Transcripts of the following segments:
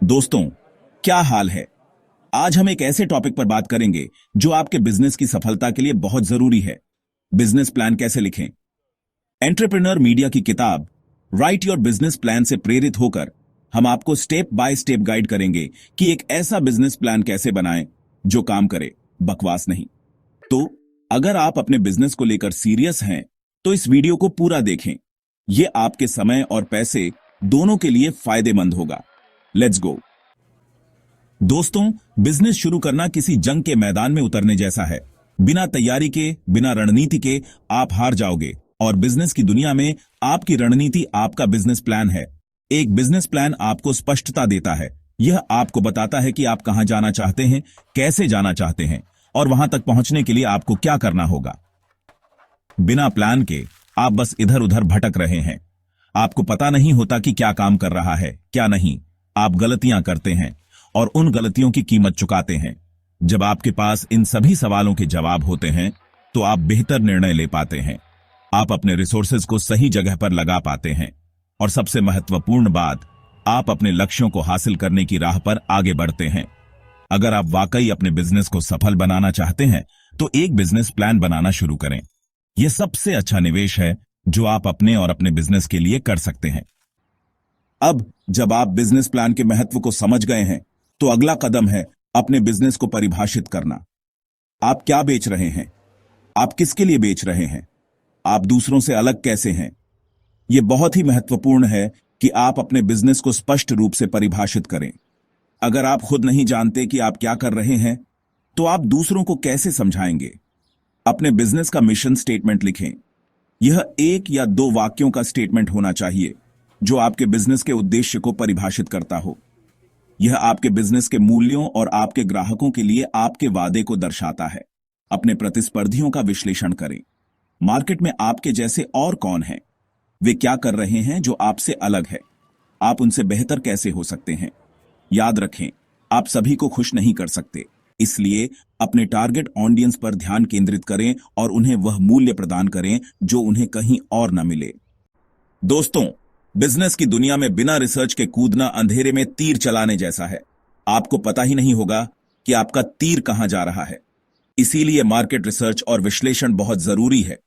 दोस्तों, क्या हाल है। आज हम एक ऐसे टॉपिक पर बात करेंगे जो आपके बिजनेस की सफलता के लिए बहुत जरूरी है। बिजनेस प्लान कैसे लिखें। एंटरप्रेन्योर मीडिया की किताब राइट योर बिजनेस प्लान से प्रेरित होकर हम आपको स्टेप बाय स्टेप गाइड करेंगे कि एक ऐसा बिजनेस प्लान कैसे बनाएं जो काम करे, बकवास नहीं। तो अगर आप अपने बिजनेस को लेकर सीरियस हैं तो इस वीडियो को पूरा देखें। यह आपके समय और पैसे दोनों के लिए फायदेमंद होगा। Let's go. दोस्तों, बिजनेस शुरू करना किसी जंग के मैदान में उतरने जैसा है। बिना तैयारी के, बिना रणनीति के आप हार जाओगे। और बिजनेस की दुनिया में आपकी रणनीति आपका बिजनेस प्लान है। एक बिजनेस प्लान आपको स्पष्टता देता है। यह आपको बताता है कि आप कहां जाना चाहते हैं, कैसे जाना चाहते हैं और वहां तक पहुंचने के लिए आपको क्या करना होगा। बिना प्लान के आप बस इधर उधर भटक रहे हैं। आपको पता नहीं होता कि क्या काम कर रहा है, क्या नहीं। आप गलतियां करते हैं और उन गलतियों की कीमत चुकाते हैं। जब आपके पास इन सभी सवालों के जवाब होते हैं तो आप बेहतर निर्णय ले पाते हैं। आप अपने रिसोर्सेज को सही जगह पर लगा पाते हैं और सबसे महत्वपूर्ण बात, आप अपने लक्ष्यों को हासिल करने की राह पर आगे बढ़ते हैं। अगर आप वाकई अपने बिजनेस को सफल बनाना चाहते हैं तो एक बिजनेस प्लान बनाना शुरू करें। यह सबसे अच्छा निवेश है जो आप अपने और अपने बिजनेस के लिए कर सकते हैं। अब जब आप बिजनेस प्लान के महत्व को समझ गए हैं तो अगला कदम है अपने बिजनेस को परिभाषित करना। आप क्या बेच रहे हैं, आप किसके लिए बेच रहे हैं, आप दूसरों से अलग कैसे हैं। यह बहुत ही महत्वपूर्ण है कि आप अपने बिजनेस को स्पष्ट रूप से परिभाषित करें। अगर आप खुद नहीं जानते कि आप क्या कर रहे हैं तो आप दूसरों को कैसे समझाएंगे। अपने बिजनेस का मिशन स्टेटमेंट लिखें। यह एक या दो वाक्यों का स्टेटमेंट होना चाहिए जो आपके बिजनेस के उद्देश्य को परिभाषित करता हो। यह आपके बिजनेस के मूल्यों और आपके ग्राहकों के लिए आपके वादे को दर्शाता है। अपने प्रतिस्पर्धियों का विश्लेषण करें। मार्केट में आपके जैसे और कौन हैं, वे क्या कर रहे हैं जो आपसे अलग है, आप उनसे बेहतर कैसे हो सकते हैं। याद रखें, आप सभी को खुश नहीं कर सकते, इसलिए अपने टारगेट ऑडियंस पर ध्यान केंद्रित करें और उन्हें वह मूल्य प्रदान करें जो उन्हें कहीं और न मिले। दोस्तों, बिजनेस की दुनिया में बिना रिसर्च के कूदना अंधेरे में तीर चलाने जैसा है। आपको पता ही नहीं होगा कि आपका तीर कहां जा रहा है। इसीलिए मार्केट रिसर्च और विश्लेषण बहुत जरूरी है।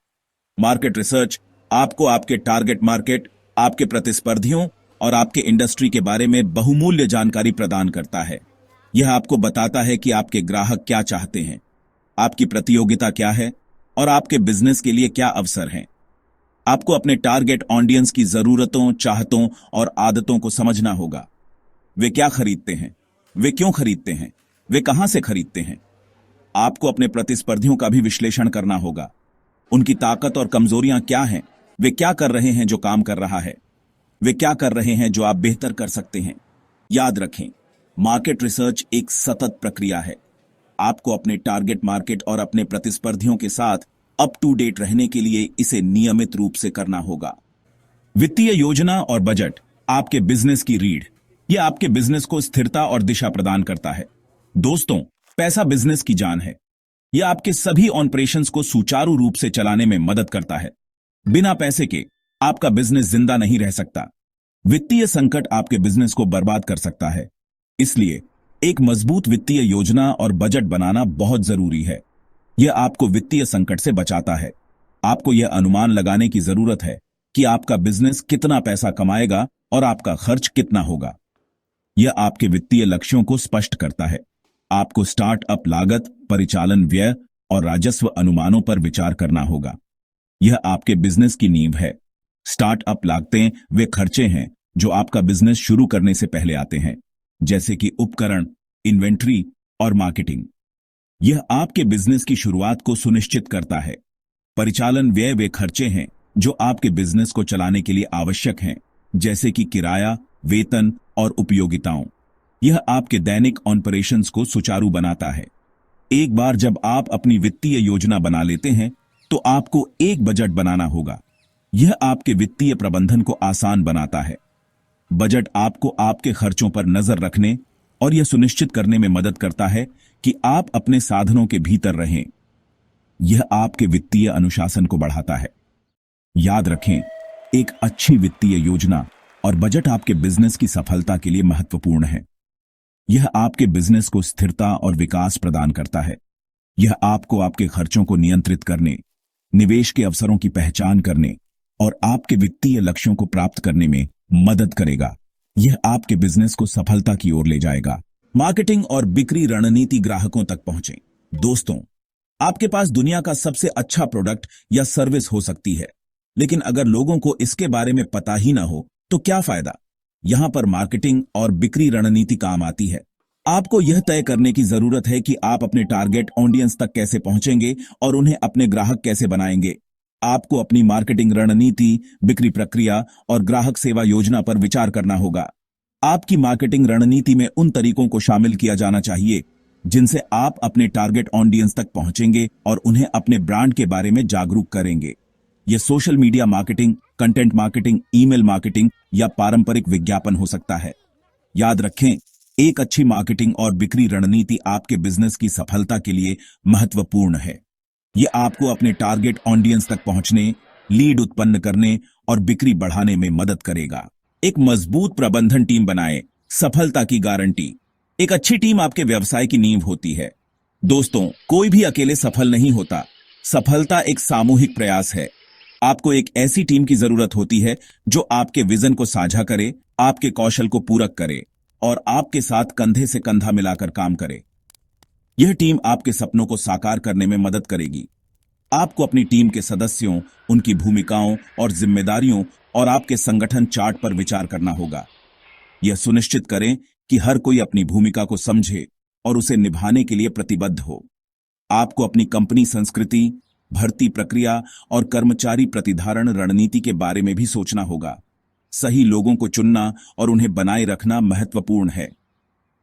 मार्केट रिसर्च आपको आपके टारगेट मार्केट, आपके प्रतिस्पर्धियों और आपके इंडस्ट्री के बारे में बहुमूल्य जानकारी प्रदान करता है। यह आपको बताता है कि आपके ग्राहक क्या चाहते हैं, आपकी प्रतियोगिता क्या है और आपके बिजनेस के लिए क्या अवसर हैं। आपको अपने टारगेट ऑडियंस की जरूरतों, चाहतों और आदतों को समझना होगा। वे क्या खरीदते हैं, वे क्यों खरीदते हैं, वे कहां से खरीदते हैं। आपको अपने प्रतिस्पर्धियों का भी विश्लेषण करना होगा। उनकी ताकत और कमजोरियां क्या हैं, वे क्या कर रहे हैं जो काम कर रहा है, वे क्या कर रहे हैं जो आप बेहतर कर सकते हैं। याद रखें, मार्केट रिसर्च एक सतत प्रक्रिया है। आपको अपने टारगेट मार्केट और अपने प्रतिस्पर्धियों के साथ अप टू डेट रहने के लिए इसे नियमित रूप से करना होगा। वित्तीय योजना और बजट आपके बिजनेस की रीढ़। यह आपके बिजनेस को स्थिरता और दिशा प्रदान करता है। दोस्तों, पैसा बिजनेस की जान है। यह आपके सभी ऑपरेशंस को सुचारू रूप से चलाने में मदद करता है। बिना पैसे के आपका बिजनेस जिंदा नहीं रह सकता। वित्तीय संकट आपके बिजनेस को बर्बाद कर सकता है। इसलिए एक मजबूत वित्तीय योजना और बजट बनाना बहुत जरूरी है। यह आपको वित्तीय संकट से बचाता है। आपको यह अनुमान लगाने की जरूरत है कि आपका बिजनेस कितना पैसा कमाएगा और आपका खर्च कितना होगा। यह आपके वित्तीय लक्ष्यों को स्पष्ट करता है। आपको स्टार्टअप लागत, परिचालन व्यय और राजस्व अनुमानों पर विचार करना होगा। यह आपके बिजनेस की नींव है। स्टार्टअप लागतें वे खर्चे हैं जो आपका बिजनेस शुरू करने से पहले आते हैं, जैसे कि उपकरण, इन्वेंट्री और मार्केटिंग। यह आपके बिजनेस की शुरुआत को सुनिश्चित करता है। परिचालन व्यय वे खर्चे हैं जो आपके बिजनेस को चलाने के लिए आवश्यक हैं, जैसे कि किराया, वेतन और उपयोगिताओं। यह आपके दैनिक ऑपरेशंस को सुचारू बनाता है। एक बार जब आप अपनी वित्तीय योजना बना लेते हैं तो आपको एक बजट बनाना होगा। यह आपके वित्तीय प्रबंधन को आसान बनाता है। बजट आपको आपके खर्चों पर नजर रखने और यह सुनिश्चित करने में मदद करता है कि आप अपने साधनों के भीतर रहें। यह आपके वित्तीय अनुशासन को बढ़ाता है। याद रखें, एक अच्छी वित्तीय योजना और बजट आपके बिजनेस की सफलता के लिए महत्वपूर्ण है। यह आपके बिजनेस को स्थिरता और विकास प्रदान करता है। यह आपको आपके खर्चों को नियंत्रित करने, निवेश के अवसरों की पहचान करने और आपके वित्तीय लक्ष्यों को प्राप्त करने में मदद करेगा। यह आपके बिजनेस को सफलता की ओर ले जाएगा। मार्केटिंग और बिक्री रणनीति ग्राहकों तक पहुंचे। दोस्तों, आपके पास दुनिया का सबसे अच्छा प्रोडक्ट या सर्विस हो सकती है, लेकिन अगर लोगों को इसके बारे में पता ही ना हो तो क्या फायदा। यहां पर मार्केटिंग और बिक्री रणनीति काम आती है। आपको यह तय करने की जरूरत है कि आप अपने टारगेट ऑडियंस तक कैसे पहुंचेंगे और उन्हें अपने ग्राहक कैसे बनाएंगे। आपको अपनी मार्केटिंग रणनीति, बिक्री प्रक्रिया और ग्राहक सेवा योजना पर विचार करना होगा। आपकी मार्केटिंग रणनीति में उन तरीकों को शामिल किया जाना चाहिए जिनसे आप अपने टारगेट ऑडियंस तक पहुंचेंगे और उन्हें अपने ब्रांड के बारे में जागरूक करेंगे। यह social media marketing, content marketing, email marketing या पारंपरिक विज्ञापन हो सकता है। याद रखें, एक अच्छी मार्केटिंग और बिक्री रणनीति आपके बिजनेस की सफलता के लिए महत्वपूर्ण है। यह आपको अपने टारगेट ऑडियंस तक पहुंचने, लीड उत्पन्न करने और बिक्री बढ़ाने में मदद करेगा। एक मजबूत प्रबंधन टीम बनाएं। सफलता की गारंटी। एक अच्छी टीम आपके व्यवसाय की नींव होती है। दोस्तों, कोई भी अकेले सफल नहीं होता। सफलता एक सामूहिक प्रयास है। आपको एक ऐसी टीम की जरूरत होती है जो आपके विजन को साझा करे, आपके कौशल को पूरक करे और आपके साथ कंधे से कंधा मिलाकर काम करे। यह टीम आपके सपनों को साकार करने में मदद करेगी। आपको अपनी टीम के सदस्यों, उनकी भूमिकाओं और जिम्मेदारियों और आपके संगठन चार्ट पर विचार करना होगा। यह सुनिश्चित करें कि हर कोई अपनी भूमिका को समझे और उसे निभाने के लिए प्रतिबद्ध हो। आपको अपनी कंपनी संस्कृति, भर्ती प्रक्रिया और कर्मचारी प्रतिधारण रणनीति के बारे में भी सोचना होगा। सही लोगों को चुनना और उन्हें बनाए रखना महत्वपूर्ण है।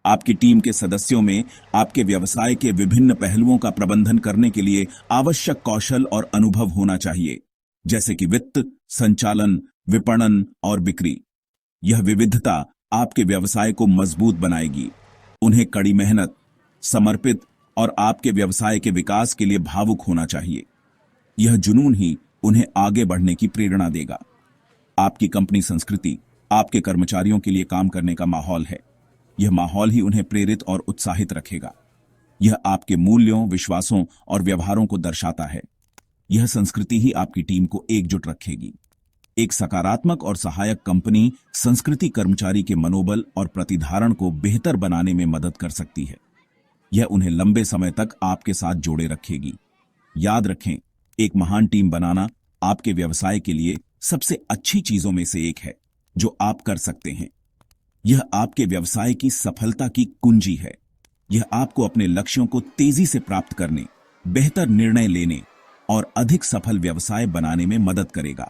आपकी टीम के सदस्यों में आपके व्यवसाय के विभिन्न पहलुओं का प्रबंधन करने के लिए आवश्यक कौशल और अनुभव होना चाहिए, जैसे कि वित्त, संचालन, विपणन और बिक्री। यह विविधता आपके व्यवसाय को मजबूत बनाएगी। उन्हें कड़ी मेहनत, समर्पित और आपके व्यवसाय के विकास के लिए भावुक होना चाहिए। यह जुनून ही उन्हें आगे बढ़ने की प्रेरणा देगा। आपकी कंपनी संस्कृति आपके कर्मचारियों के लिए काम करने का माहौल है। यह माहौल ही उन्हें प्रेरित और उत्साहित रखेगा। यह आपके मूल्यों, विश्वासों और व्यवहारों को दर्शाता है। यह संस्कृति ही आपकी टीम को एकजुट रखेगी। एक सकारात्मक और सहायक कंपनी संस्कृति कर्मचारी के मनोबल और प्रतिधारण को बेहतर बनाने में मदद कर सकती है। यह उन्हें लंबे समय तक आपके साथ जोड़े रखेगी। याद रखें, एक महान टीम बनाना आपके व्यवसाय के लिए सबसे अच्छी चीजों में से एक है जो आप कर सकते हैं। यह आपके व्यवसाय की सफलता की कुंजी है। यह आपको अपने लक्ष्यों को तेजी से प्राप्त करने, बेहतर निर्णय लेने और अधिक सफल व्यवसाय बनाने में मदद करेगा।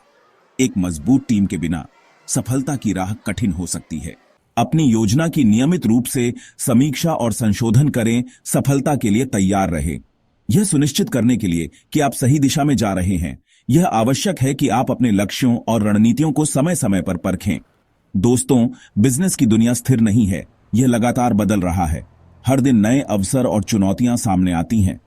एक मजबूत टीम के बिना सफलता की राह कठिन हो सकती है। अपनी योजना की नियमित रूप से समीक्षा और संशोधन करें। सफलता के लिए तैयार रहें। यह सुनिश्चित करने के लिए कि आप सही दिशा में जा रहे हैं, यह आवश्यक है कि आप अपने लक्ष्यों और रणनीतियों को समय समय पर परखें। दोस्तों, बिजनेस की दुनिया स्थिर नहीं है। यह लगातार बदल रहा है। हर दिन नए अवसर और चुनौतियां सामने आती हैं।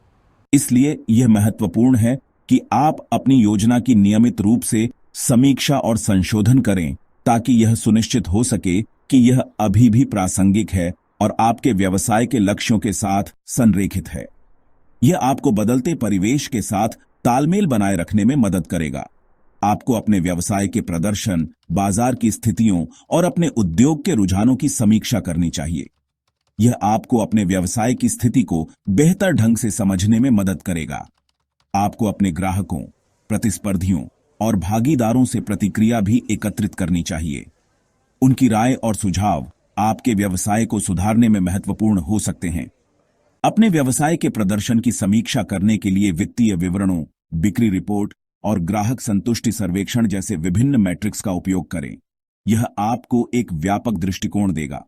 इसलिए यह महत्वपूर्ण है कि आप अपनी योजना की नियमित रूप से समीक्षा और संशोधन करें, ताकि यह सुनिश्चित हो सके कि यह अभी भी प्रासंगिक है और आपके व्यवसाय के लक्ष्यों के साथ संरेखित है। यह आपको बदलते परिवेश के साथ तालमेल बनाए रखने में मदद करेगा। आपको अपने व्यवसाय के प्रदर्शन, बाजार की स्थितियों और अपने उद्योग के रुझानों की समीक्षा करनी चाहिए। यह आपको अपने व्यवसाय की स्थिति को बेहतर ढंग से समझने में मदद करेगा। आपको अपने ग्राहकों, प्रतिस्पर्धियों और भागीदारों से प्रतिक्रिया भी एकत्रित करनी चाहिए। उनकी राय और सुझाव आपके व्यवसाय को सुधारने में महत्वपूर्ण हो सकते हैं। अपने व्यवसाय के प्रदर्शन की समीक्षा करने के लिए वित्तीय विवरणों, बिक्री रिपोर्ट और ग्राहक संतुष्टि सर्वेक्षण जैसे विभिन्न मैट्रिक्स का उपयोग करें। यह आपको एक व्यापक दृष्टिकोण देगा।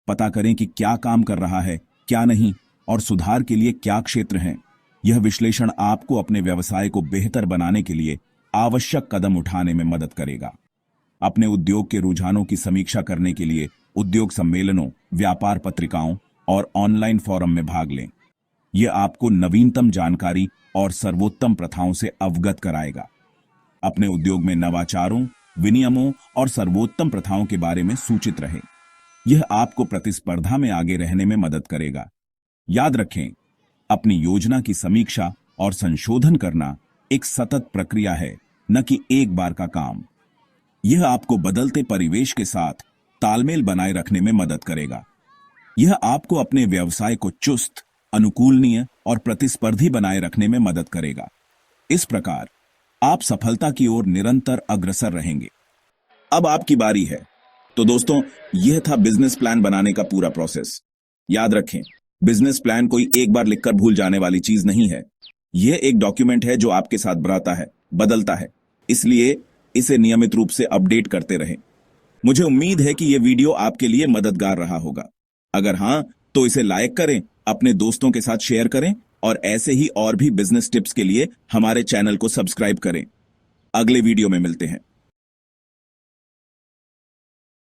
पता करें कि क्या काम कर रहा है, क्या नहीं और सुधार के लिए क्या क्षेत्र हैं। यह विश्लेषण आपको अपने व्यवसाय को बेहतर बनाने के लिए आवश्यक कदम उठाने में मदद करेगा। अपने उद्योग के रुझानों की समीक्षा करने के लिए उद्योग सम्मेलनों, व्यापार पत्रिकाओं और ऑनलाइन फोरम में भाग लें। यह आपको नवीनतम जानकारी और सर्वोत्तम प्रथाओं से अवगत कराएगा। अपने उद्योग में नवाचारों, विनियमों और सर्वोत्तम प्रथाओं के बारे में सूचित रहें। यह आपको प्रतिस्पर्धा में आगे रहने में मदद करेगा। याद रखें, अपनी योजना की समीक्षा और संशोधन करना एक सतत प्रक्रिया है, न कि एक बार का काम। यह आपको बदलते परिवेश के साथ तालमेल बनाए रखने में मदद करेगा। यह आपको अपने व्यवसाय को चुस्त, अनुकूलनीय और प्रतिस्पर्धी बनाए रखने में मदद करेगा। इस प्रकार आप सफलता की ओर निरंतर अग्रसर रहेंगे। अब आपकी बारी है। तो दोस्तों, यह था बिजनेस प्लान बनाने का पूरा प्रोसेस। याद रखें, बिजनेस प्लान कोई एक बार लिखकर भूल जाने वाली चीज नहीं है। यह एक डॉक्यूमेंट है जो आपके साथ बढ़ता है, बदलता है। इसलिए इसे नियमित रूप से अपडेट करते रहें। मुझे उम्मीद है कि यह वीडियो आपके लिए मददगार रहा होगा। अगर हां, तो इसे लाइक करें, अपने दोस्तों के साथ शेयर करें और ऐसे ही और भी बिजनेस टिप्स के लिए हमारे चैनल को सब्सक्राइब करें। अगले वीडियो में मिलते हैं।